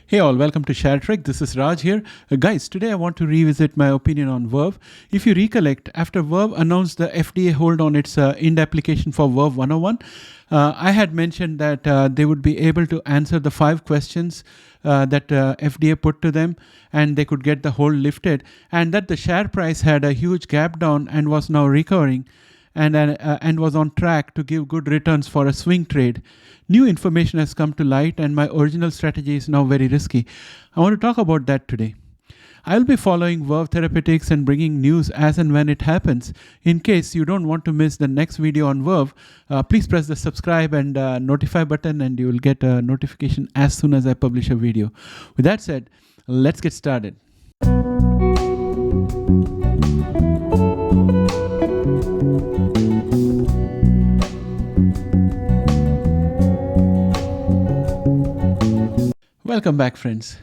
Hey all, welcome to Share Trek. This is Raj here. Guys, today I want to revisit my opinion on Verve. If you recollect, after Verve announced the FDA hold on its IND application for Verve 101, I had mentioned that they would be able to answer the 5 questions that FDA put to them and they could get the hold lifted, and that the share price had a huge gap down and was now recovering and was on track to give good returns for a swing trade. New information has come to light and my original strategy is now very risky. I want to talk about that today. I'll be following Verve Therapeutics and bringing news as and when it happens. In case you don't want to miss the next video on Verve, please press the subscribe and notify button and you will get a notification as soon as I publish a video. With that said, let's get started. Welcome back, friends.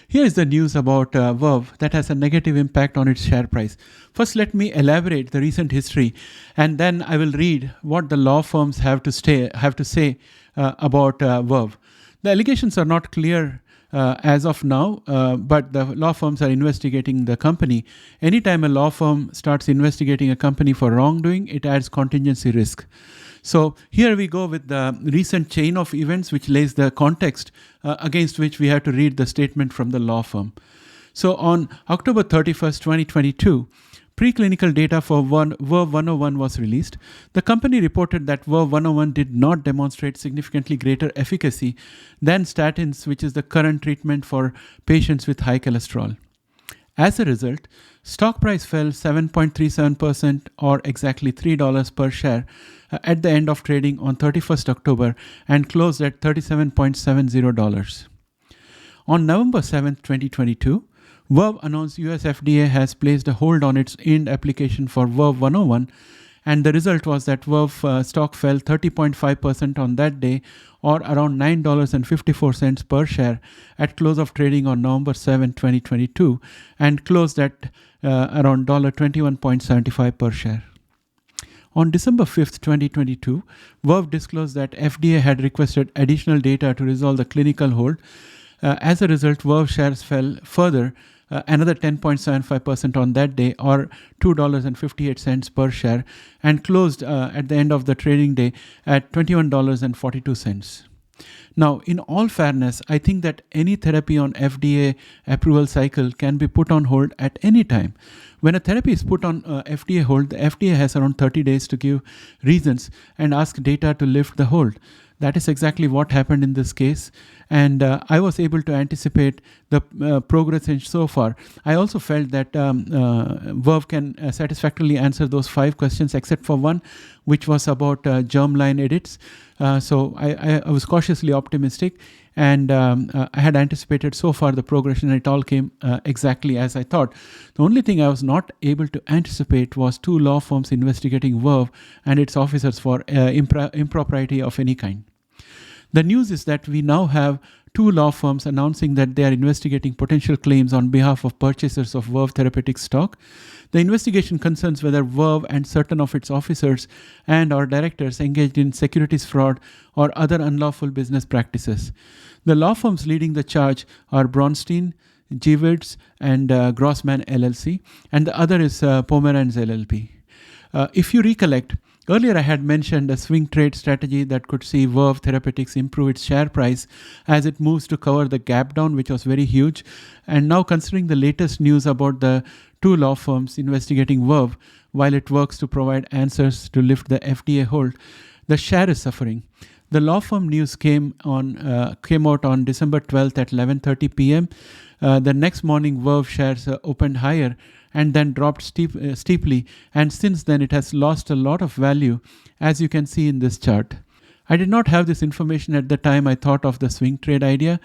Here is the news about Verve that has a negative impact on its share price. First, let me elaborate the recent history, and then I will read what the law firms have to say about Verve. The allegations are not clear as of now, but the law firms are investigating the company. Anytime a law firm starts investigating a company for wrongdoing, it adds contingency risk. So here we go with the recent chain of events which lays the context against which we have to read the statement from the law firm. So on October 31st, 2022, preclinical data for Verve 101 was released. The company reported that Verve 101 did not demonstrate significantly greater efficacy than statins, which is the current treatment for patients with high cholesterol. As a result, stock price fell 7.37% or exactly $3 per share at the end of trading on 31st October and closed at $37.70. On November 7, 2022, Verve announced US FDA has placed a hold on its IND application for Verve 101, and the result was that Verve stock fell 30.5% on that day, or around $9.54 per share at close of trading on November 7, 2022, and closed at around $21.75 per share. On December 5th, 2022, Verve disclosed that FDA had requested additional data to resolve the clinical hold. As a result, Verve shares fell further, another 10.75% on that day, or $2.58 per share, and closed at the end of the trading day at $21.42. Now, in all fairness, I think that any therapy on FDA approval cycle can be put on hold at any time. When a therapy is put on FDA hold, the FDA has around 30 days to give reasons and ask data to lift the hold. That is exactly what happened in this case, and I was able to anticipate the progress so far. I also felt that Verve can satisfactorily answer those 5 questions except for one, which was about germline edits. So I was cautiously optimistic, and I had anticipated so far the progression, and it all came exactly as I thought. The only thing I was not able to anticipate was 2 law firms investigating Verve and its officers for impropriety of any kind. The news is that we now have 2 law firms announcing that they are investigating potential claims on behalf of purchasers of Verve Therapeutics stock. The investigation concerns whether Verve and certain of its officers and/or directors engaged in securities fraud or other unlawful business practices. The law firms leading the charge are Bronstein, Jeeves, and Grossman LLC, and the other is Pomeranz LLP. If you recollect, earlier I had mentioned a swing trade strategy that could see Verve Therapeutics improve its share price as it moves to cover the gap down, which was very huge. And now, considering the latest news about the 2 law firms investigating Verve while it works to provide answers to lift the FDA hold, the share is suffering. The law firm news came out on December 12th at 11:30 p.m. The next morning, Verve shares opened higher and then dropped steeply, and since then it has lost a lot of value, as you can see in this chart. I did not have this information at the time I thought of the swing trade idea,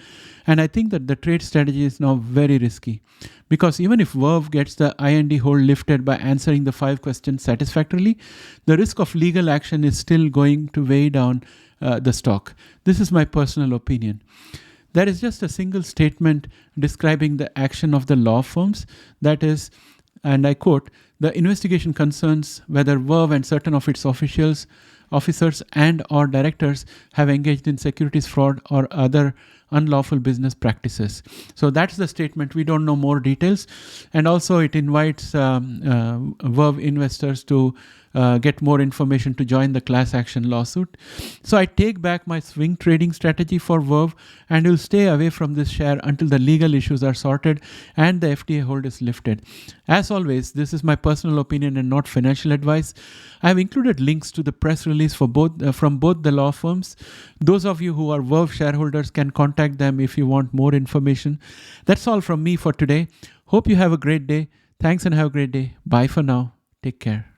and I think that the trade strategy is now very risky, because even if Verve gets the IND hold lifted by answering the 5 questions satisfactorily, the risk of legal action is still going to weigh down the stock. This is my personal opinion. There is just a single statement describing the action of the law firms, that is, and I quote, "The investigation concerns whether Verve and certain of its officers and/or directors have engaged in securities fraud or other unlawful business practices. So that's the statement. We don't know more details. And also it invites Verve investors to get more information to join the class action lawsuit. So I take back my swing trading strategy for Verve and will stay away from this share until the legal issues are sorted and the FTA hold is lifted. As always, this is my personal opinion and not financial advice. I have included links to the press release for from both the law firms. Those of you who are Verve shareholders can contact them if you want more information. That's all from me for today. Hope you have a great day. Thanks and have a great day. Bye for now. Take care.